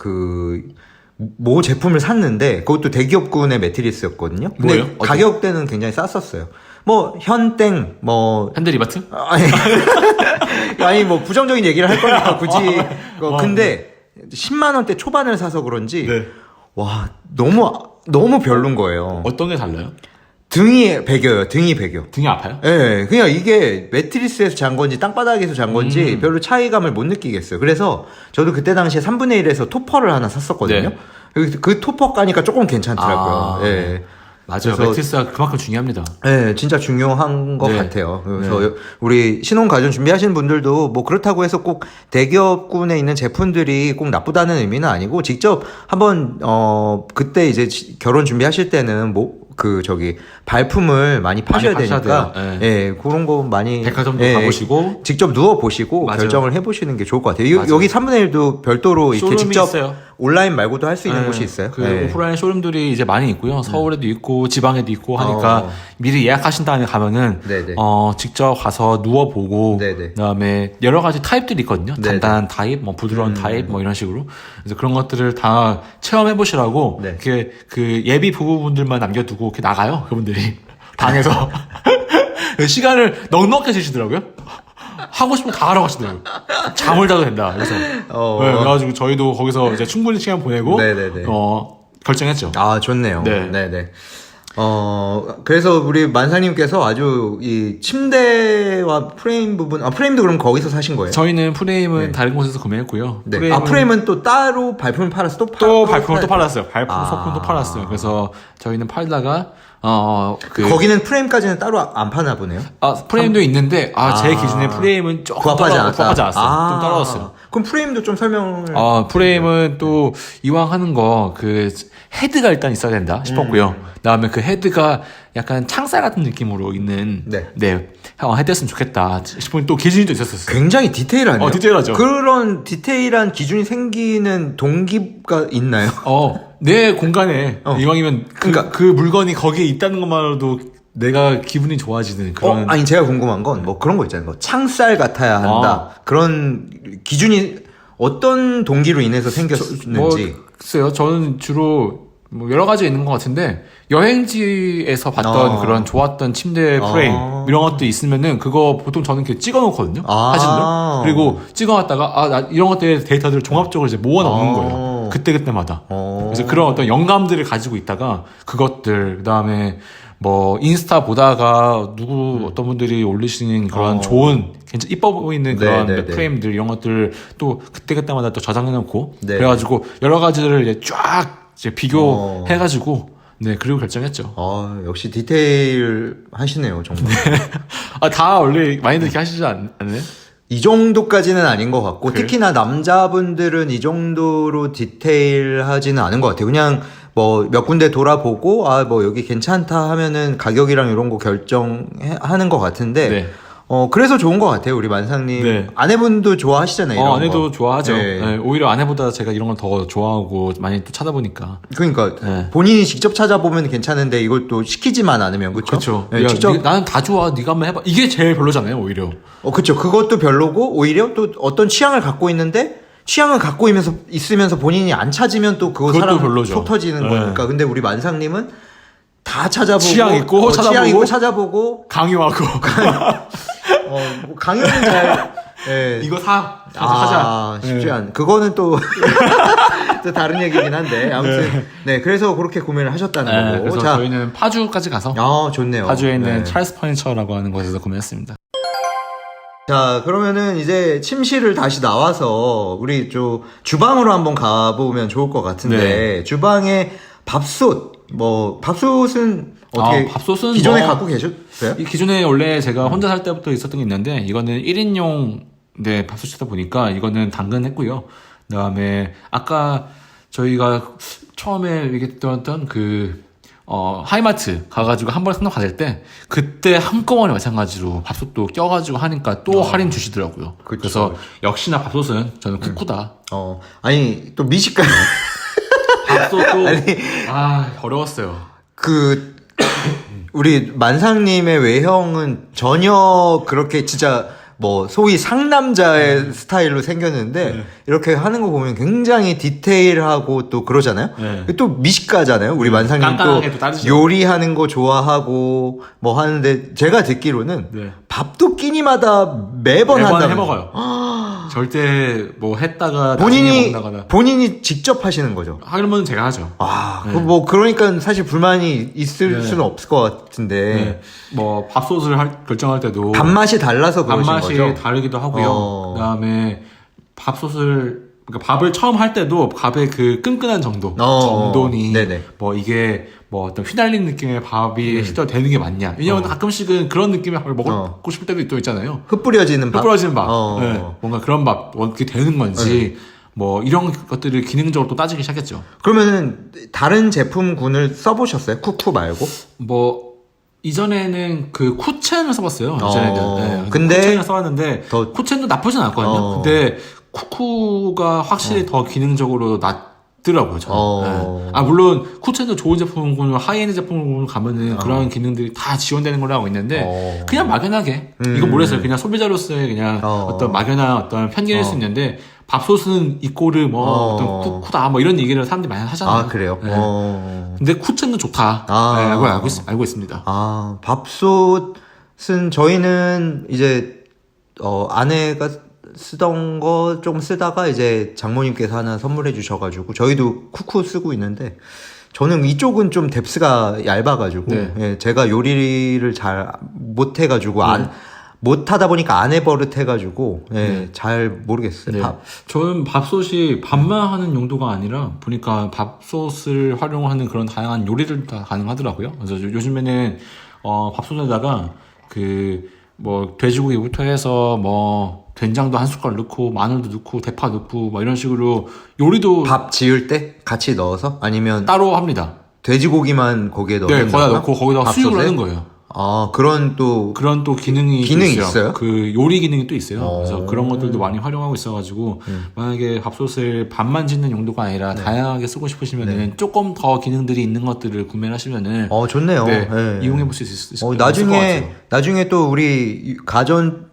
[SPEAKER 1] 모 제품을 샀는데 그것도 대기업군의 매트리스였거든요. 근데
[SPEAKER 2] 뭐예요?
[SPEAKER 1] 가격대는 굉장히 쌌었어요. 뭐 현땡
[SPEAKER 2] 현대리바트?
[SPEAKER 1] 아니 뭐 부정적인 얘기를 할 거니까 굳이 근데 10만 원대 초반을 사서 그런지 와 너무 별론 거예요.
[SPEAKER 2] 어떤 게 달라요?
[SPEAKER 1] 등이 베겨요. 등이 베겨.
[SPEAKER 2] 등이 아파요?
[SPEAKER 1] 네, 그냥 이게 매트리스에서 잔 건지 땅바닥에서 잔 건지 별로 차이감을 못 느끼겠어요. 그래서 저도 그때 당시에 3분의 1에서 토퍼를 하나 샀었거든요. 그 토퍼 까니까 조금 괜찮더라고요.
[SPEAKER 2] 맞아요. 매트리스가 그만큼 중요합니다.
[SPEAKER 1] 네, 진짜 중요한 것 같아요. 그래서 우리 신혼 가전 준비하시는 분들도 뭐 그렇다고 해서 꼭 대기업군에 있는 제품들이 꼭 나쁘다는 의미는 아니고 직접 한번 그때 이제 결혼 준비하실 때는 발품을 많이 파셔야 되니까 그런 거 많이
[SPEAKER 2] 백화점도 가보시고
[SPEAKER 1] 직접 누워보시고 결정을 해보시는 게 좋을 것 같아요. 여기 3분의 1도 별도로 이렇게 직접
[SPEAKER 2] 있어요.
[SPEAKER 1] 온라인 말고도 할 수 있는 곳이 있어요.
[SPEAKER 2] 오프라인 쇼룸들이 이제 많이 있고요. 서울에도 있고 지방에도 있고 하니까 미리 예약하신 다음에 가면은 직접 가서 누워보고 그다음에 여러 가지 타입들이 있거든요. 단단한 타입, 뭐 부드러운 타입, 뭐 이런 식으로. 그래서 그런 것들을 다 체험해 보시라고 그 예비 부부분들만 남겨두고 이렇게 나가요. 그분들이 방에서 시간을 넉넉히 주시더라고요. 하고 싶으면 다 하라고 하시더라고요. 잠을 자도 된다. 그래서 그래가지고 저희도 거기서 이제 충분히 시간 보내고 결정했죠.
[SPEAKER 1] 아, 좋네요. 네네. 그래서 우리 만사님께서 아주 이 침대와 프레임 부분, 프레임도 그럼 거기서 사신 거예요?
[SPEAKER 2] 저희는 프레임은 다른 곳에서 구매했고요.
[SPEAKER 1] 프레임은 또 따로 발품을 팔아서
[SPEAKER 2] 또 발품을 또 팔았어요. 발품 소품도 팔았어요. 그래서 저희는 팔다가
[SPEAKER 1] 거기는 프레임까지는 따로 안 파나 보네요.
[SPEAKER 2] 프레임도 있는데 제 기준에 프레임은 조금 부합하지 않았어요. 좀 떨어졌어요.
[SPEAKER 1] 그럼 프레임도 좀 설명을.
[SPEAKER 2] 프레임은 또 이왕 하는 거 헤드가 일단 있어야 된다 싶었고요. 그다음에 그 헤드가 약간 창살 같은 느낌으로 있는 헤드였으면 좋겠다 싶은 또 기준이 또 있었어요.
[SPEAKER 1] 굉장히 디테일하네요.
[SPEAKER 2] 디테일하죠.
[SPEAKER 1] 그런 디테일한 기준이 생기는 동기가 있나요?
[SPEAKER 2] 내 공간에 이왕이면 그 물건이 거기에 있다는 것만으로도 내가 기분이 좋아지는 그런.
[SPEAKER 1] 아니 제가 궁금한 건 뭐 그런 거 있잖아요. 뭐 창살 같아야 한다. 그런 기준이 어떤 동기로 인해서 생겼는지.
[SPEAKER 2] 글쎄요. 저는 주로 여러 가지 있는 것 같은데 여행지에서 봤던 그런 좋았던 침대 프레임 이런 것도 있으면은 그거 보통 저는 이렇게 찍어놓거든요. 사진으로. 그리고 찍어놨다가 나 이런 것들의 데이터들을 종합적으로 이제 모아놓는 거예요. 그때마다. 그래서 그런 어떤 영감들을 가지고 있다가 그것들 그다음에 뭐 인스타 보다가 어떤 분들이 올리시는 그런 좋은 괜찮 이뻐 보이는 그런 프레임들 이런 것들 또 그때마다 또 저장해놓고 그래가지고 여러 가지를 이제 쫙 이제 비교해가지고 그리고 결정했죠.
[SPEAKER 1] 역시 디테일 하시네요, 정말.
[SPEAKER 2] 다 원래 많이들 이렇게 하시지 않나요?
[SPEAKER 1] 이 정도까지는 아닌 것 같고 특히나 남자분들은 이 정도로 디테일하지는 않은 것 같아요. 그냥 뭐 몇 군데 돌아보고 뭐 여기 괜찮다 하면은 가격이랑 이런 거 결정하는 것 같은데 그래서 좋은 것 같아요, 우리 만상님. 아내분도 좋아하시잖아요, 이런
[SPEAKER 2] 아내도
[SPEAKER 1] 거.
[SPEAKER 2] 좋아하죠. 오히려 아내보다 제가 이런 걸 더 좋아하고 많이 또 찾아보니까.
[SPEAKER 1] 그러니까 본인이 직접 찾아보면 괜찮은데 이걸 또 시키지만 않으면 그렇죠.
[SPEAKER 2] 직접 나는 다 좋아, 네가 한번 해봐. 이게 제일 별로잖아요, 오히려.
[SPEAKER 1] 그렇죠. 그것도 별로고 오히려 또 어떤 취향을 갖고 있는데 취향을 갖고 있으면서 본인이 안 찾으면 또 그거 사람 속 터지는 거니까. 근데 우리 만상님은 다 찾아보고
[SPEAKER 2] 취향 있고
[SPEAKER 1] 찾아보고
[SPEAKER 2] 강요하고
[SPEAKER 1] 뭐 강요는 잘 네.
[SPEAKER 2] 이거 하자.
[SPEAKER 1] 쉽지 않. 그거는 또, 또 다른 얘기긴 한데 아무튼 네, 그래서 그렇게 구매를 하셨다는 거고.
[SPEAKER 2] 그래서
[SPEAKER 1] 자,
[SPEAKER 2] 저희는 파주까지 가서
[SPEAKER 1] 좋네요.
[SPEAKER 2] 파주에 있는 찰스 퍼니처라고 하는 곳에서 구매했습니다.
[SPEAKER 1] 자, 그러면은 이제 침실을 다시 나와서 우리 주방으로 한번 가보면 좋을 것 같은데 주방에 밥솥은 어떻게
[SPEAKER 2] 밥솥은
[SPEAKER 1] 기존에 갖고 계셨어요?
[SPEAKER 2] 이 기존에 원래 제가 혼자 살 때부터 있었던 게 있는데 이거는 1인용 밥솥이다 보니까 이거는 당근했고요. 그다음에 아까 저희가 처음에 얘기했던 하이마트 가가지고 한 번에 상담 받을 때 그때 한꺼번에 마찬가지로 밥솥도 껴가지고 하니까 또 할인 주시더라고요.
[SPEAKER 1] 그쵸.
[SPEAKER 2] 그래서 역시나 밥솥은 저는 쿠쿠다.
[SPEAKER 1] 아니 또 미식가
[SPEAKER 2] 밥솥도 어려웠어요.
[SPEAKER 1] 우리 만상님의 외형은 전혀 그렇게 진짜 소위 상남자의 스타일로 생겼는데 이렇게 하는 거 보면 굉장히 디테일하고 또 그러잖아요. 또 미식가잖아요. 우리 만상님 또 요리하는 거 좋아하고 하는데 제가 듣기로는 밥도 끼니마다 매번 한다고
[SPEAKER 2] 해먹어요. 절대 했다가
[SPEAKER 1] 본인이 직접 하시는 거죠.
[SPEAKER 2] 하려면 제가 하죠.
[SPEAKER 1] 그러니까 사실 불만이 있을 수는 없을 것 같은데.
[SPEAKER 2] 밥솥을 결정할 때도
[SPEAKER 1] 밥맛이 달라서 그러신
[SPEAKER 2] 밥맛이
[SPEAKER 1] 거죠?
[SPEAKER 2] 다르기도 하고요. 그다음에 밥을 처음 할 때도 밥의 그 끈끈한 정도니
[SPEAKER 1] 네네.
[SPEAKER 2] 이게 어떤 휘날리는 느낌의 밥이 시도되는 게 맞냐. 왜냐면 가끔씩은 그런 느낌의 밥을 먹고 싶을 때도 또 있잖아요.
[SPEAKER 1] 흩뿌려지는 밥.
[SPEAKER 2] 뭔가 그런 밥 어떻게 되는 건지 이런 것들을 기능적으로 또 따지기 시작했죠.
[SPEAKER 1] 그러면은 다른 제품군을 써보셨어요? 쿠쿠 말고?
[SPEAKER 2] 이전에는 쿠첸을 써봤어요. 이전에는.
[SPEAKER 1] 근데
[SPEAKER 2] 쿠첸을 써봤는데 쿠첸도 나쁘진 않았거든요. 근데 쿠쿠가 확실히 더 기능적으로 낫더라고요. 저는. 물론 쿠첸도 좋은 제품군, 하이엔드 제품군 가면은 그런 기능들이 다 지원되는 걸로 알고 있는데 그냥 막연하게 이건 모르겠어요. 그냥 소비자로서의 그냥 어떤 막연한 어떤 편견일 수 있는데 밥솥은 이꼬르 어떤 쿠쿠다 이런 얘기를 사람들이 많이 하잖아요.
[SPEAKER 1] 그래요?
[SPEAKER 2] 근데 쿠첸도 좋다. 라고 알고 있습니다.
[SPEAKER 1] 밥솥은 저희는 이제 아내가 쓰던 거 조금 쓰다가 이제 장모님께서 하나 선물해 주셔가지고 저희도 쿠쿠 쓰고 있는데 저는 이쪽은 좀 뎁스가 얇아가지고 제가 요리를 잘 못해가지고 못하다 보니까 안 해버릇해가지고 잘 모르겠어요.
[SPEAKER 2] 저는 밥솥이 밥만 하는 용도가 아니라 보니까 밥솥을 활용하는 그런 다양한 요리를 다 가능하더라고요. 그래서 요즘에는 밥솥에다가 돼지고기부터 해서 된장도 한 숟갈 넣고 마늘도 넣고 대파 넣고 이런 식으로 요리도
[SPEAKER 1] 밥 지을 때 같이 넣어서 아니면
[SPEAKER 2] 따로 합니다.
[SPEAKER 1] 돼지고기만 거기에 넣는
[SPEAKER 2] 거기다 넣고 거기다가 수육을 하는 거예요.
[SPEAKER 1] 그런 또
[SPEAKER 2] 기능이
[SPEAKER 1] 있어요?
[SPEAKER 2] 요리 기능이 또 있어요. 그래서 그런 것들도 많이 활용하고 있어가지고 만약에 밥솥을 밥만 짓는 용도가 아니라 다양하게 쓰고 싶으시면은 조금 더 기능들이 있는 것들을 구매를 하시면은
[SPEAKER 1] 좋네요.
[SPEAKER 2] 이용해 볼 수 있을 것
[SPEAKER 1] 나중에
[SPEAKER 2] 같아요.
[SPEAKER 1] 나중에 또 우리 가전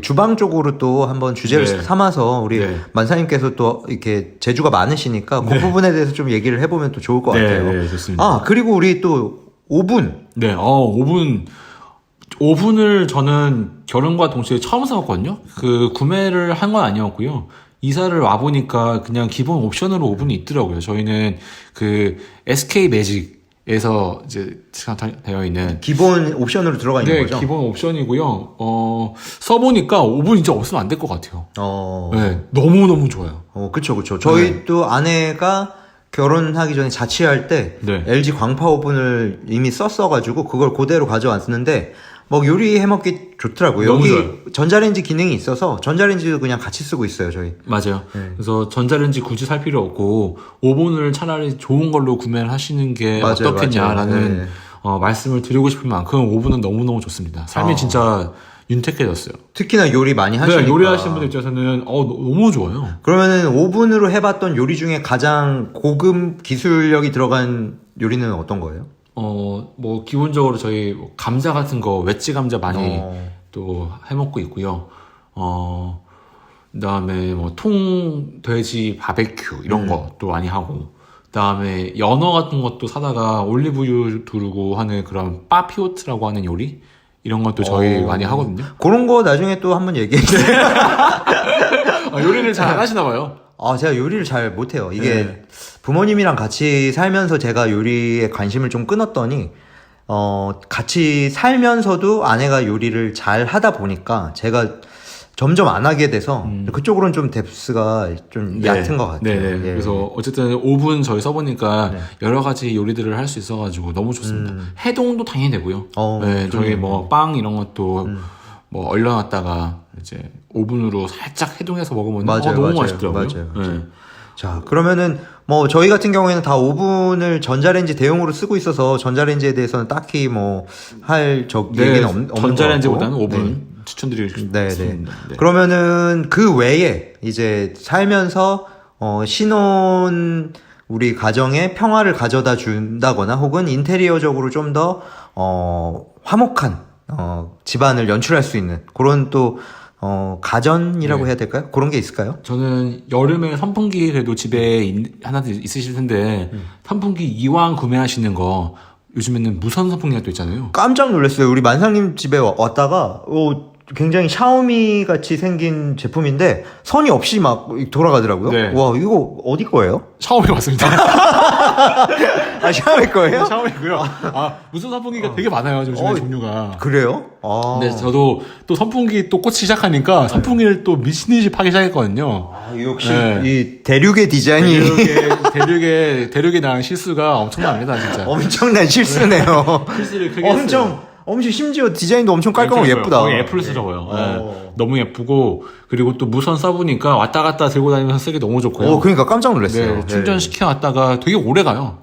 [SPEAKER 1] 주방 쪽으로 또 한번 주제를 삼아서 우리 만사님께서 또 이렇게 재주가 많으시니까 그 부분에 대해서 좀 얘기를 해보면 또 좋을 것 같아요.
[SPEAKER 2] 좋습니다.
[SPEAKER 1] 그리고 우리 또 오븐.
[SPEAKER 2] 오븐을 저는 결혼과 동시에 처음 사봤거든요. 구매를 한 건 아니었고요. 이사를 와보니까 그냥 기본 옵션으로 오븐이 있더라고요. 저희는 SK 매직에서 이제 되어 있는
[SPEAKER 1] 기본 옵션으로 들어가 있는 거죠?
[SPEAKER 2] 기본 옵션이고요. 써보니까 오븐 진짜 없으면 안 될 것 같아요. 너무너무 좋아요.
[SPEAKER 1] 그쵸. 저희도 아내가 결혼하기 전에 자취할 때 LG 광파 오븐을 이미 썼어가지고 그걸 그대로 가져왔는데 요리 해먹기 좋더라고요. 여기 좋아요. 전자레인지 기능이 있어서 전자레인지도 그냥 같이 쓰고 있어요, 저희.
[SPEAKER 2] 맞아요. 그래서 전자레인지 굳이 살 필요 없고 오븐을 차라리 좋은 걸로 구매를 하시는 게 어떻겠냐라는 말씀을 드리고 싶을 만큼 오븐은 너무너무 좋습니다. 삶이 진짜 윤택해졌어요.
[SPEAKER 1] 특히나 요리 많이 하시니까.
[SPEAKER 2] 요리하시는 분들 입장에서는 너무 좋아요.
[SPEAKER 1] 그러면은 오븐으로 해봤던 요리 중에 가장 고급 기술력이 들어간 요리는 어떤 거예요?
[SPEAKER 2] 기본적으로 저희 감자 같은 거 웨지 감자 많이 또 해먹고 있고요. 그다음에 통돼지 바베큐 이런 것도 많이 하고, 그다음에 연어 같은 것도 사다가 올리브유 두르고 하는 그런 빠피오트라고 하는 요리 이런 것도 저희 많이 하거든요.
[SPEAKER 1] 그런 거 나중에 또 한번 얘기해 주세요.
[SPEAKER 2] 요리를 잘 안 하시나 봐요.
[SPEAKER 1] 제가 요리를 잘 못해요. 이게 부모님이랑 같이 살면서 제가 요리에 관심을 좀 끊었더니, 같이 살면서도 아내가 요리를 잘 하다 보니까 제가 점점 안 하게 돼서 그쪽으로는 좀 뎁스가 좀 얕은 것 같아요.
[SPEAKER 2] 네.
[SPEAKER 1] 예.
[SPEAKER 2] 그래서 어쨌든 오븐 저희 써보니까 여러 가지 요리들을 할 수 있어가지고 너무 좋습니다. 해동도 당연히 되고요. 네, 저희 뭐 빵 이런 것도 뭐 얼려놨다가 이제 오븐으로 살짝 해동해서 먹으면 너무 맛있더라고요.
[SPEAKER 1] 맞아요.
[SPEAKER 2] 네.
[SPEAKER 1] 자, 그러면은 뭐 저희 같은 경우에는 다 오븐을 전자레인지 대용으로 쓰고 있어서 전자레인지에 대해서는 딱히 뭐 할 얘기는 없는 것 같고.
[SPEAKER 2] 전자레인지보다는 오븐 추천드리겠습니다.
[SPEAKER 1] 네. 그러면은 그 외에 이제 살면서 신혼 우리 가정에 평화를 가져다 준다거나 혹은 인테리어적으로 좀 더 화목한 집안을 연출할 수 있는 그런 또 가전이라고 해야 될까요? 그런 게 있을까요?
[SPEAKER 2] 저는 여름에 선풍기 그래도 집에 하나 있으실 텐데 선풍기 이왕 구매하시는 거 요즘에는 무선 선풍기가 또 있잖아요.
[SPEAKER 1] 깜짝 놀랐어요. 우리 만상님 집에 왔다가 굉장히 샤오미 같이 생긴 제품인데 선이 없이 막 돌아가더라고요.
[SPEAKER 2] 네.
[SPEAKER 1] 와, 이거 어디 거예요?
[SPEAKER 2] 샤오미 맞습니다.
[SPEAKER 1] 샤오미 거예요?
[SPEAKER 2] 샤오미고요. 무선 선풍기가 되게 많아요. 요즘에 종류가.
[SPEAKER 1] 그래요?
[SPEAKER 2] 근데 저도 또 선풍기 또 꽂기 시작하니까 선풍기를 또 미친듯이 파기 시작했거든요.
[SPEAKER 1] 역시 이 대륙의 디자인이
[SPEAKER 2] 대륙에 대한 실수가 엄청납니다, 진짜.
[SPEAKER 1] 엄청난 실수네요.
[SPEAKER 2] 실수를 크게 했어요.
[SPEAKER 1] 엄청 심지어 디자인도 엄청 깔끔하고 예쁘다.
[SPEAKER 2] 거의 애플스러워요. 너무 예쁘고 그리고 또 무선 써보니까 왔다 갔다 들고 다니면서 쓰기 너무 좋고요.
[SPEAKER 1] 그러니까 깜짝 놀랐어요.
[SPEAKER 2] 충전시켜 놨다가 되게 오래 가요.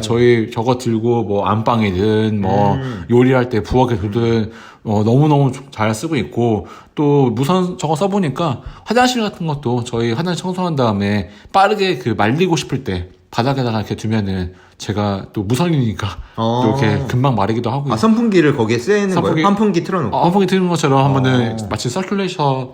[SPEAKER 2] 저거 들고 뭐 안방이든 뭐 요리할 때 부엌에 두든 너무너무 잘 쓰고 있고 또 무선 저거 써보니까 화장실 같은 것도 저희 화장실 청소한 다음에 빠르게 말리고 싶을 때 바닥에다가 이렇게 두면은 제가 또 무선이니까 또 이렇게 금방 마르기도 하고요.
[SPEAKER 1] 선풍기를 거기에 쓰는 거예요? 환풍기 틀어놓고?
[SPEAKER 2] 환풍기 틀는 것처럼 하면은 마치 서큘레이션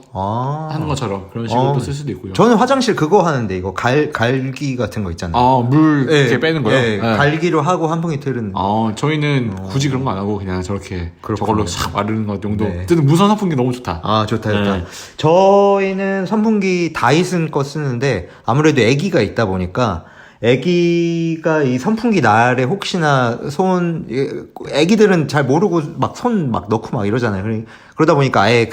[SPEAKER 2] 하는 것처럼 그런 식으로 또 쓸 수도 있고요.
[SPEAKER 1] 저는 화장실 그거 하는데 이거 갈기 같은 거 있잖아요.
[SPEAKER 2] 물 이렇게 빼는 거요?
[SPEAKER 1] 갈기로 하고 환풍기 틀은.
[SPEAKER 2] 저희는 굳이 그런 거 안 하고 그냥 저렇게 저걸로 싹 마르는 것 정도. 어쨌든 무선 선풍기 너무 좋다.
[SPEAKER 1] 좋다. 저희는 선풍기 다이슨 거 쓰는데 아무래도 아기가 있다 보니까 애기가 이 선풍기 날에 혹시나 애기들은 잘 모르고 막 손 막 넣고 막 이러잖아요. 그러다 보니까 아예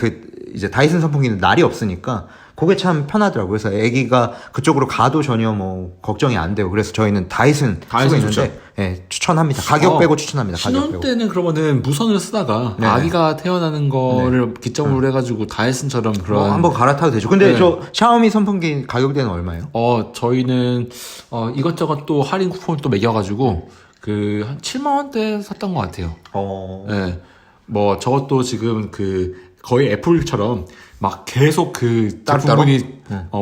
[SPEAKER 1] 이제 다이슨 선풍기는 날이 없으니까 그게 참 편하더라고요. 그래서 애기가 그쪽으로 가도 전혀 뭐 걱정이 안 되고 그래서 저희는 다이슨 쓰고 있는데 추천합니다. 가격 빼고 추천합니다.
[SPEAKER 2] 신혼 때는 그러면은 무선을 쓰다가 아기가 태어나는 거를 기점으로 해가지고 다이슨처럼 그런
[SPEAKER 1] 한번 갈아타도 되죠. 근데 저 샤오미 선풍기 가격대는 얼마예요?
[SPEAKER 2] 저희는 이것저것 또 할인 쿠폰 또 매겨가지고 한 7만 원대 샀던 것 같아요. 뭐 저것도 지금 거의 애플처럼 막 계속 제품군이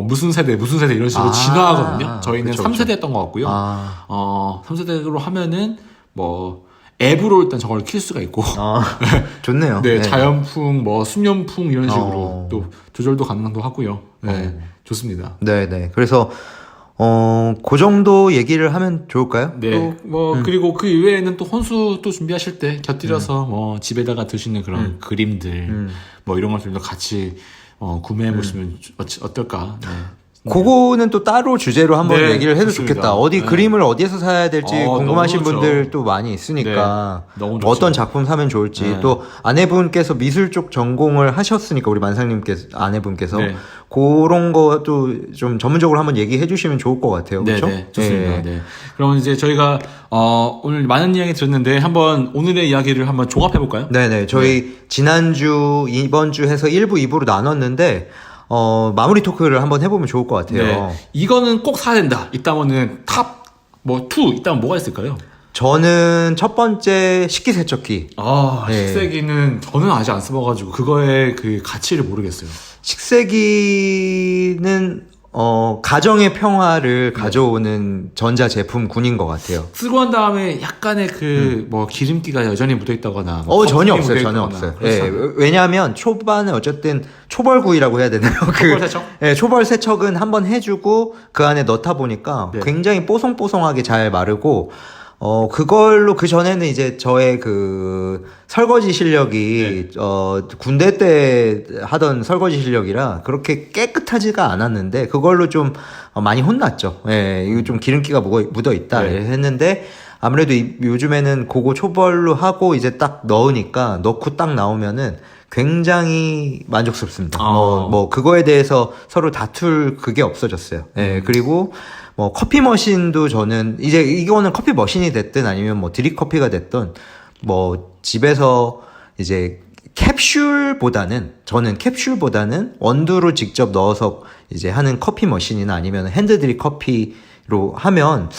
[SPEAKER 2] 무슨 세대 이런 식으로 진화하거든요. 저희는 3세대였던 것 같고요. 3세대로 하면은 뭐 앱으로 일단 저걸 킬 수가 있고
[SPEAKER 1] 좋네요.
[SPEAKER 2] 자연풍 뭐 수면풍 이런 식으로 또 조절도 가능도 하고요. 좋습니다.
[SPEAKER 1] 그래서 그 정도 얘기를 하면 좋을까요?
[SPEAKER 2] 그리고 그 이외에는 또 혼수 또 준비하실 때 곁들여서 뭐 집에다가 드시는 그런 그림들 뭐 이런 것들도 같이 구매해 보시면 어떨까?
[SPEAKER 1] 그거는 또 따로 주제로 한번 얘기를 해도 좋겠다. 그림을 어디에서 사야 될지 궁금하신 분들 또 많이 있으니까 어떤 작품 사면 좋을지 또 아내분께서 미술 쪽 전공을 하셨으니까 우리 아내분께서 그런 것도 좀 전문적으로 한번 얘기해 주시면 좋을 것 같아요. 그렇죠?
[SPEAKER 2] 좋습니다. 그럼 이제 저희가 오늘 많은 이야기 들었는데 한번 오늘의 이야기를 한번 종합해 볼까요?
[SPEAKER 1] 저희 지난주 이번 주 해서 1부 2부로 나눴는데 마무리 토크를 한번 해보면 좋을 것 같아요.
[SPEAKER 2] 이거는 꼭 사야 된다. 있다면은 탑2 있다면 뭐가 있을까요?
[SPEAKER 1] 저는 첫 번째 식기세척기.
[SPEAKER 2] 식세기는 저는 아직 안 써봐가지고 그거의 가치를 모르겠어요.
[SPEAKER 1] 식세기는 가정의 평화를 가져오는 전자제품군인 것 같아요.
[SPEAKER 2] 쓰고 난 다음에 약간의 뭐 기름기가 여전히 묻어있다거나.
[SPEAKER 1] 전혀 없어요. 왜냐하면 초반에 어쨌든 초벌구이라고 해야 되나요?
[SPEAKER 2] 초벌 세척?
[SPEAKER 1] 초벌 세척은 한번 해주고 그 안에 넣다 보니까 굉장히 뽀송뽀송하게 잘 마르고, 그걸로 그 전에는 이제 저의 그 설거지 실력이 군대 때 하던 설거지 실력이라 그렇게 깨끗하지가 않았는데 그걸로 좀 많이 혼났죠. 예, 이거 좀 기름기가 묻어 있다 했는데 아무래도 요즘에는 그거 초벌로 하고 이제 딱 넣고 딱 나오면은 굉장히 만족스럽습니다. 뭐 그거에 대해서 서로 다툴 그게 없어졌어요. 예, 그리고 뭐 커피 머신도 저는 이제 이거는 커피 머신이 됐든 아니면 뭐 드립커피가 됐든 뭐 집에서 이제 저는 캡슐보다는 원두로 직접 넣어서 이제 하는 커피 머신이나 아니면 핸드드립 커피로 하면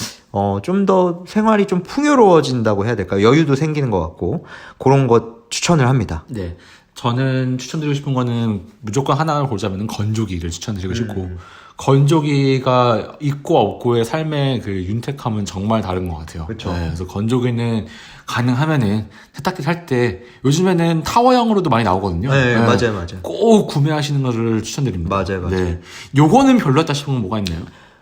[SPEAKER 1] 좀 더 생활이 좀 풍요로워진다고 해야 될까요? 여유도 생기는 것 같고 그런 것 추천을 합니다.
[SPEAKER 2] 네. 저는 추천드리고 싶은 거는 무조건 하나를 고르자면 건조기를 추천드리고 싶고 건조기가 있고 없고의 삶의 그 윤택함은 정말 다른 것 같아요.
[SPEAKER 1] 그렇죠.
[SPEAKER 2] 네, 그래서 건조기는 가능하면은 세탁기 살 때 요즘에는 타워형으로도 많이 나오거든요.
[SPEAKER 1] 네, 맞아요.
[SPEAKER 2] 꼭 구매하시는 거를 추천드립니다.
[SPEAKER 1] 맞아요.
[SPEAKER 2] 네. 요거는 별로였다 싶으면 뭐가 있나요?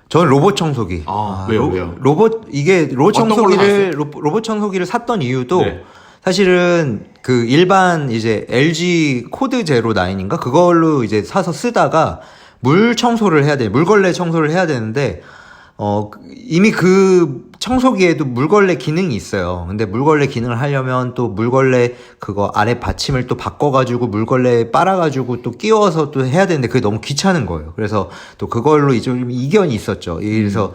[SPEAKER 1] 저는 로봇 청소기.
[SPEAKER 2] 왜요?
[SPEAKER 1] 로봇 청소기를 샀던 이유도 사실은 그 일반 이제 LG 코드 제로 9인가 그걸로 이제 사서 쓰다가 물걸레 청소를 해야 되는데 이미 그 청소기에도 물걸레 기능이 있어요. 근데 물걸레 기능을 하려면 또 물걸레 그거 아래 받침을 또 바꿔가지고 물걸레 빨아가지고 또 끼워서 또 해야 되는데 그게 너무 귀찮은 거예요. 그래서 또 그걸로 이제 좀 이견이 있었죠. 그래서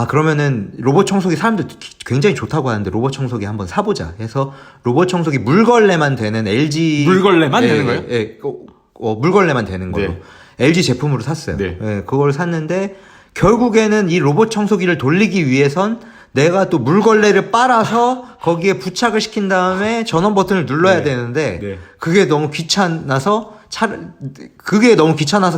[SPEAKER 1] 그러면은 로봇 청소기 사람들 굉장히 좋다고 하는데 로봇 청소기 한번 사보자 해서 로봇 청소기 물걸레만 되는 LG
[SPEAKER 2] 물걸레만 되는 거예요?
[SPEAKER 1] 예, 물걸레만 되는 걸로 LG 제품으로 샀어요. 예, 그걸 샀는데 결국에는 이 로봇 청소기를 돌리기 위해선 내가 또 물걸레를 빨아서 거기에 부착을 시킨 다음에 전원 버튼을 눌러야 되는데 그게 너무 귀찮아서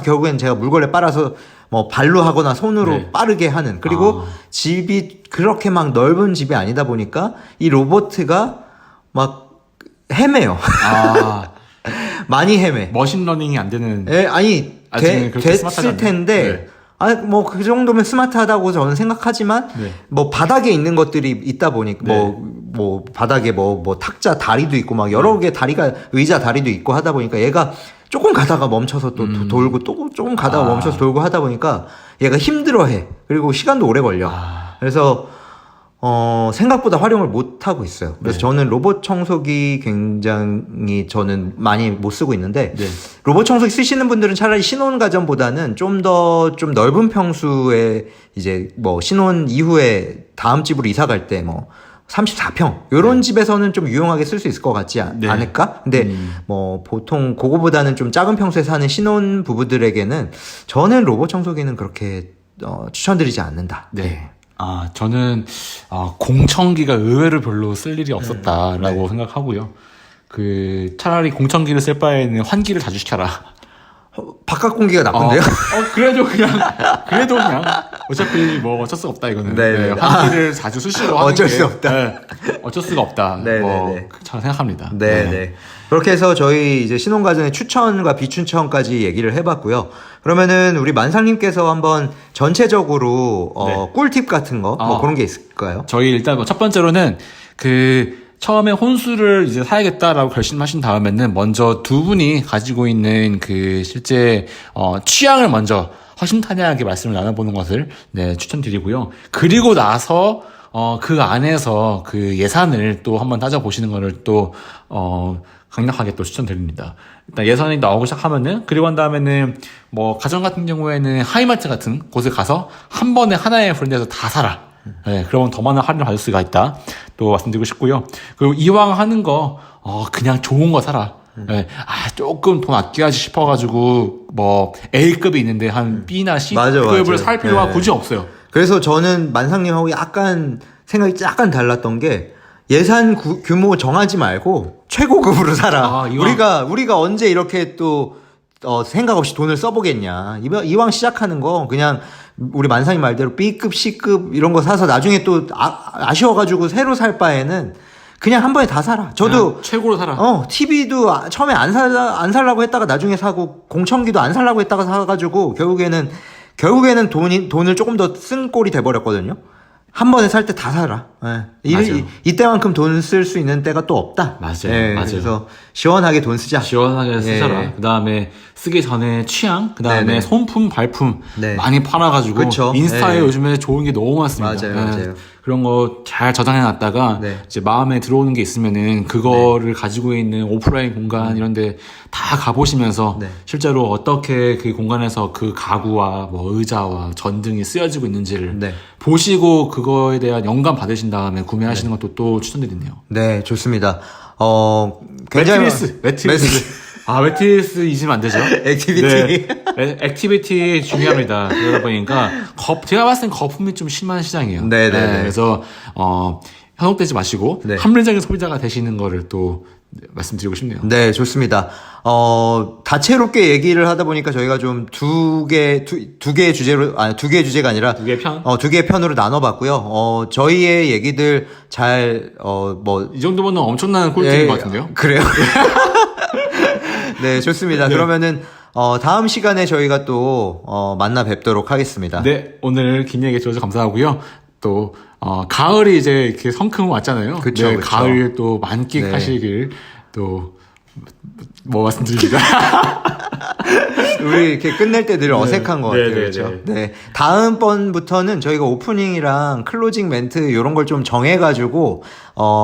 [SPEAKER 1] 결국엔 제가 물걸레 빨아서 뭐 발로 하거나 손으로 빠르게 하는 그리고 집이 그렇게 막 넓은 집이 아니다 보니까 이 로봇가 막 헤매요. 많이 헤매.
[SPEAKER 2] 머신러닝이 안 되는.
[SPEAKER 1] 됐을 텐데. 뭐 그 정도면 스마트하다고 저는 생각하지만 뭐 바닥에 있는 것들이 있다 보니까 뭐 바닥에 뭐 탁자 다리도 있고 막 여러 개 의자 다리도 있고 하다 보니까 얘가 조금 가다가 멈춰서 또 돌고 또 조금 가다가 멈춰서 돌고 하다 보니까 얘가 힘들어해. 그리고 시간도 오래 걸려. 그래서 생각보다 활용을 못 하고 있어요. 그래서 저는 로봇 청소기 굉장히 저는 많이 못 쓰고 있는데 로봇 청소기 쓰시는 분들은 차라리 신혼 가전보다는 좀 넓은 평수에 이제 뭐 신혼 이후에 다음 집으로 이사 갈 때 뭐 34평 요런 집에서는 좀 유용하게 쓸 수 있을 것 같지 않을까? 근데 뭐 보통 그거보다는 좀 작은 평수에 사는 신혼 부부들에게는 저는 로봇 청소기는 그렇게 추천드리지 않는다.
[SPEAKER 2] 저는 공청기가 의외로 별로 쓸 일이 없었다라고 생각하고요. 차라리 공청기를 쓸 바에는 환기를 자주 시켜라.
[SPEAKER 1] 바깥 공기가 나쁜데요?
[SPEAKER 2] 그래도 그냥 어차피 뭐 어쩔 수가 없다 이거는. 환기를 자주 수시로 하는
[SPEAKER 1] 어쩔 수 없다.
[SPEAKER 2] 어쩔 수가 없다. 잘 생각합니다.
[SPEAKER 1] 그렇게 해서 저희 이제 신혼가전의 추천과 비추천까지 얘기를 해봤고요. 그러면은 우리 만상님께서 한번 전체적으로 꿀팁 같은 거 뭐 그런 게 있을까요?
[SPEAKER 2] 저희 일단 첫 번째로는 처음에 혼수를 이제 사야겠다라고 결심하신 다음에는 먼저 두 분이 가지고 있는 실제 취향을 먼저 허심탄회하게 말씀을 나눠보는 것을 추천드리고요. 그리고 나서 그 안에서 그 예산을 또 한번 따져보시는 거를 또 강력하게 또 추천드립니다. 일단 예산이 나오고 시작하면은 그리고 한 다음에는 뭐 가전 같은 경우에는 하이마트 같은 곳에 가서 한 번에 하나의 브랜드에서 다 사라. 그러면 더 많은 할인을 받을 수가 있다. 또 말씀드리고 싶고요. 그리고 이왕 하는 거 그냥 좋은 거 사라. 조금 돈 아껴야지 싶어가지고 뭐 A급이 있는데 한 B나 C급을 살 필요가 굳이 없어요.
[SPEAKER 1] 그래서 저는 만상님하고 생각이 약간 달랐던 게 예산 규모 정하지 말고 최고급으로 사라. 우리가 언제 이렇게 또 생각 없이 돈을 써보겠냐. 이왕 시작하는 거 그냥 우리 만상님 말대로 B급, C급 이런 거 사서 나중에 또 아쉬워가지고 새로 살 바에는 그냥 한 번에 다 사라. 저도
[SPEAKER 2] 최고로 사라.
[SPEAKER 1] TV도 처음에 안 살라고 했다가 나중에 사고 공청기도 안 살라고 했다가 사가지고 결국에는 돈을 조금 더 쓴 꼴이 돼버렸거든요. 한 번에 살 때 다 사라. 이때만큼 돈 쓸 수 있는 때가 또 없다.
[SPEAKER 2] 맞아요.
[SPEAKER 1] 그래서 시원하게 돈 쓰자.
[SPEAKER 2] 시원하게 쓰셔라. 그 다음에 쓰기 전에 취향, 그 다음에 손품, 발품 많이 팔아가지고
[SPEAKER 1] 그쵸?
[SPEAKER 2] 인스타에 요즘에 좋은 게 너무 많습니다.
[SPEAKER 1] 맞아요.
[SPEAKER 2] 그런 거 잘 저장해놨다가 이제 마음에 들어오는 게 있으면은 그거를 가지고 있는 오프라인 공간 이런데 다 가보시면서 실제로 어떻게 그 공간에서 그 가구와 뭐 의자와 전등이 쓰여지고 있는지를 보시고 그거에 대한 영감 받으신 다음에 구매하시는 것도 또 추천드리네요.
[SPEAKER 1] 네, 좋습니다. 굉장히
[SPEAKER 2] 매트리스. 매트리스 잊으면 안 되죠.
[SPEAKER 1] 액티비티.
[SPEAKER 2] 액티비티 중요합니다. 그러다 보니까 제가 봤을 땐 거품이 좀 심한 시장이에요. 그래서 현혹되지 마시고 합리적인 소비자가 되시는 거를 또 말씀드리고 싶네요.
[SPEAKER 1] 네, 좋습니다. 다채롭게 얘기를 하다 보니까 저희가 좀 두 개의 주제가 아니라
[SPEAKER 2] 두 개의 편?
[SPEAKER 1] 두 개의 편으로 나눠봤고요. 저희의 얘기들
[SPEAKER 2] 이 정도면 엄청난 꿀팁인 것 같은데요?
[SPEAKER 1] 그래요? 네, 좋습니다. 그러면은, 다음 시간에 저희가 또, 만나 뵙도록 하겠습니다.
[SPEAKER 2] 네, 오늘 긴 얘기 들어줘서 감사하고요. 또, 가을이 이제 이렇게 성큼 왔잖아요.
[SPEAKER 1] 그쵸.
[SPEAKER 2] 가을 또 만끽하시길 또, 뭐 말씀드립니다.
[SPEAKER 1] 우리 이렇게 끝낼 때 늘 어색한 것 같아요. 그렇죠? 네. 다음번부터는 저희가 오프닝이랑 클로징 멘트 이런 걸 좀 정해가지고,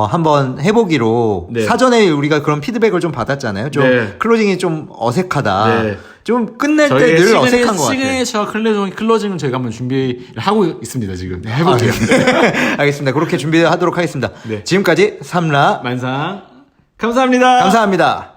[SPEAKER 1] 한번 해보기로 사전에 우리가 그런 피드백을 좀 받았잖아요. 좀 클로징이 좀 어색하다. 좀 끝낼 때 늘 어색한 것 같아요.
[SPEAKER 2] 시그니처 클로징은 저희가 한번 준비하고 있습니다, 지금. 해볼게요.
[SPEAKER 1] 알겠습니다. 그렇게 준비하도록 하겠습니다. 지금까지 삼라
[SPEAKER 2] 만상 감사합니다.
[SPEAKER 1] 감사합니다.